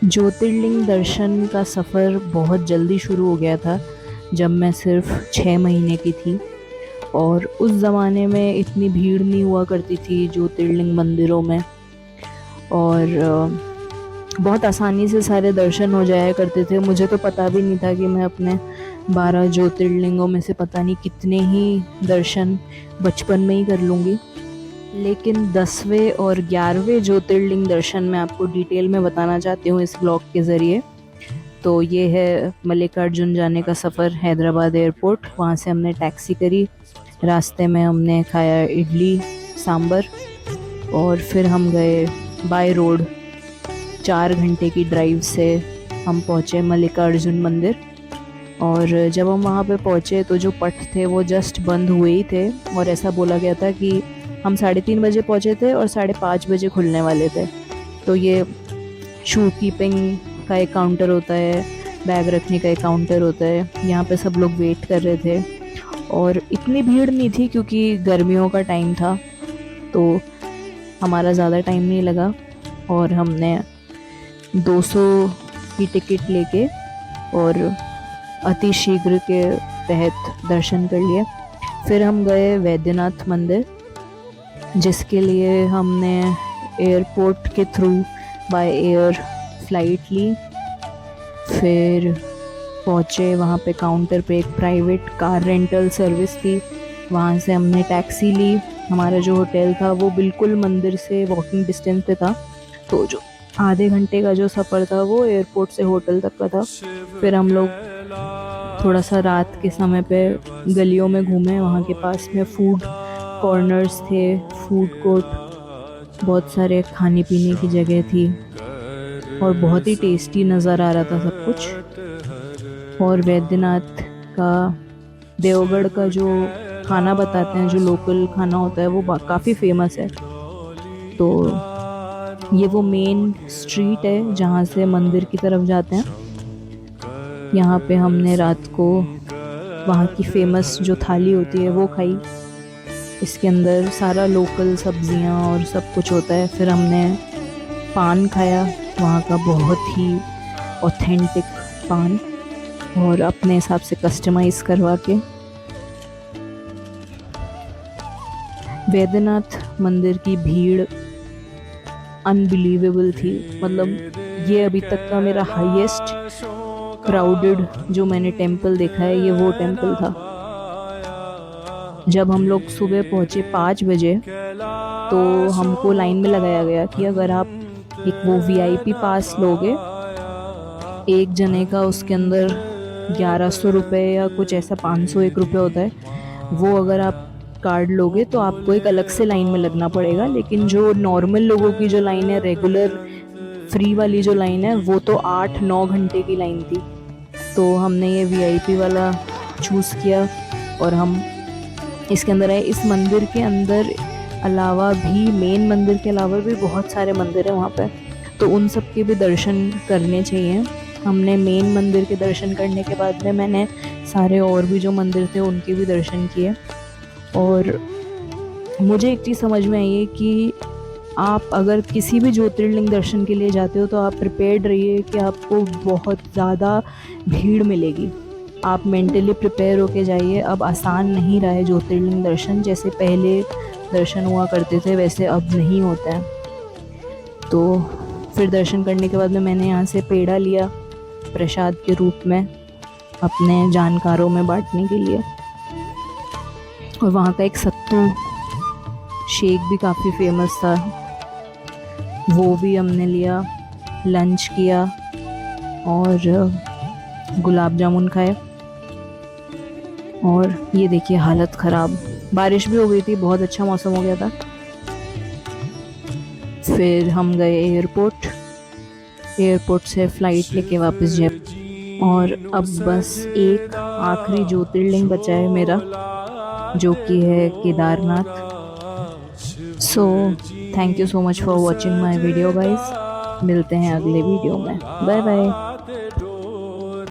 ज्योतिर्लिंग दर्शन का सफ़र बहुत जल्दी शुरू हो गया था जब मैं सिर्फ 6 महीने की थी। और उस ज़माने में इतनी भीड़ नहीं हुआ करती थी ज्योतिर्लिंग मंदिरों में। और बहुत आसानी से सारे दर्शन हो जाया करते थे। मुझे तो पता भी नहीं था कि मैं अपने 12 ज्योतिर्लिंगों में से पता नहीं कितने ही दर्शन बचपन में ही कर लूँगी। लेकिन 10वें और 11वें ज्योतिर्लिंग दर्शन मैं आपको डिटेल में बताना चाहती हूँ इस ब्लॉग के ज़रिए। तो ये है मल्लिकार्जुन जाने का सफ़र हैदराबाद एयरपोर्ट। वहाँ से हमने टैक्सी करी, रास्ते में हमने खाया इडली सांबर और फिर हम गए बाय रोड। 4 घंटे की ड्राइव से हम पहुँचे मल्लिकार्जुन मंदिर। और जब हम वहाँ पे पहुँचे तो जो पट थे वो जस्ट बंद हुए ही थे और ऐसा बोला गया था कि हम 3:30 बजे पहुँचे थे और 5:30 बजे खुलने वाले थे। तो ये शू कीपिंग का एक काउंटर होता है, बैग रखने का एक काउंटर होता है, यहाँ पे सब लोग वेट कर रहे थे। और इतनी भीड़ नहीं थी क्योंकि गर्मियों का टाइम था, तो हमारा ज़्यादा टाइम नहीं लगा और हमने 200 की टिकट लेके और अति शीघ्र के तहत दर्शन कर लिए। फिर हम गए वैद्यनाथ मंदिर, जिसके लिए हमने एयरपोर्ट के थ्रू बाय एयर फ़्लाइट ली। फिर पहुँचे वहाँ पे काउंटर पे एक प्राइवेट कार रेंटल सर्विस थी, वहाँ से हमने टैक्सी ली। हमारा जो होटल था वो बिल्कुल मंदिर से वॉकिंग डिस्टेंस पे था, तो जो आधे घंटे का जो सफ़र था वो एयरपोर्ट से होटल तक का था। फिर हम लोग थोड़ा सा रात के समय पे गलियों में घूमे, वहाँ के पास में फूड कॉर्नर्स थे, फूड कोर्ट, बहुत सारे खाने पीने की जगह थी और बहुत ही टेस्टी नज़र आ रहा था सब कुछ। और वैद्यनाथ का देवगढ़ का जो खाना बताते हैं, जो लोकल खाना होता है, वो काफ़ी फेमस है। तो ये वो मेन स्ट्रीट है जहाँ से मंदिर की तरफ जाते हैं। यहाँ पे हमने रात को वहाँ की फेमस जो थाली होती है वो खाई। इसके अंदर सारा लोकल सब्जियाँ और सब कुछ होता है। फिर हमने पान खाया, वहाँ का बहुत ही ऑथेंटिक पान, और अपने हिसाब से कस्टमाइज़ करवा के। वैद्यनाथ मंदिर की भीड़ अनबिलीवेबल थी। मतलब ये अभी तक का मेरा हाईएस्ट क्राउडेड जो मैंने टेंपल देखा है, ये वो टेंपल था। जब हम लोग सुबह पहुँचे 5 बजे, तो हमको लाइन में लगाया गया कि अगर आप एक वो वीआईपी पास लोगे एक जने का, उसके अंदर 1100 रुपये या कुछ ऐसा 501 रुपये होता है, वो अगर आप कार्ड लोगे तो आपको एक अलग से लाइन में लगना पड़ेगा। लेकिन जो नॉर्मल लोगों की जो लाइन है, रेगुलर फ्री वाली जो लाइन है, वो तो 8-9 घंटे की लाइन थी। तो हमने ये वीआईपी वाला चूज़ किया और हम इसके अंदर आए। इस मंदिर के अंदर अलावा भी, मेन मंदिर के अलावा भी बहुत सारे मंदिर हैं वहाँ पे, तो उन सब के भी दर्शन करने चाहिए। हमने मेन मंदिर के दर्शन करने के बाद में मैंने सारे और भी जो मंदिर थे उनके भी दर्शन किए। और मुझे एक चीज़ समझ में आई है कि आप अगर किसी भी ज्योतिर्लिंग दर्शन के लिए जाते हो तो आप प्रिपेयर्ड रहिए कि आपको बहुत ज़्यादा भीड़ मिलेगी। आप मेंटली प्रिपेयर होके जाइए। अब आसान नहीं रहा है ज्योतिर्लिंग दर्शन, जैसे पहले दर्शन हुआ करते थे वैसे अब नहीं होता है। तो फिर दर्शन करने के बाद में मैंने यहाँ से पेड़ा लिया प्रसाद के रूप में अपने जानकारों में बांटने के लिए। और वहाँ का एक सत्तू शेक भी काफ़ी फेमस था, वो भी हमने लिया, लंच किया और गुलाब जामुन खाए। और ये देखिए हालत ख़राब, बारिश भी हो गई थी, बहुत अच्छा मौसम हो गया था। फिर हम गए एयरपोर्ट से फ़्लाइट लेके वापस जयपुर। और अब बस एक आखिरी ज्योतिर्लिंग बचा है मेरा, जो कि है Kedarnath. So thank you so much for watching my video guys. मिलते हैं अगले वीडियो में। Bye bye.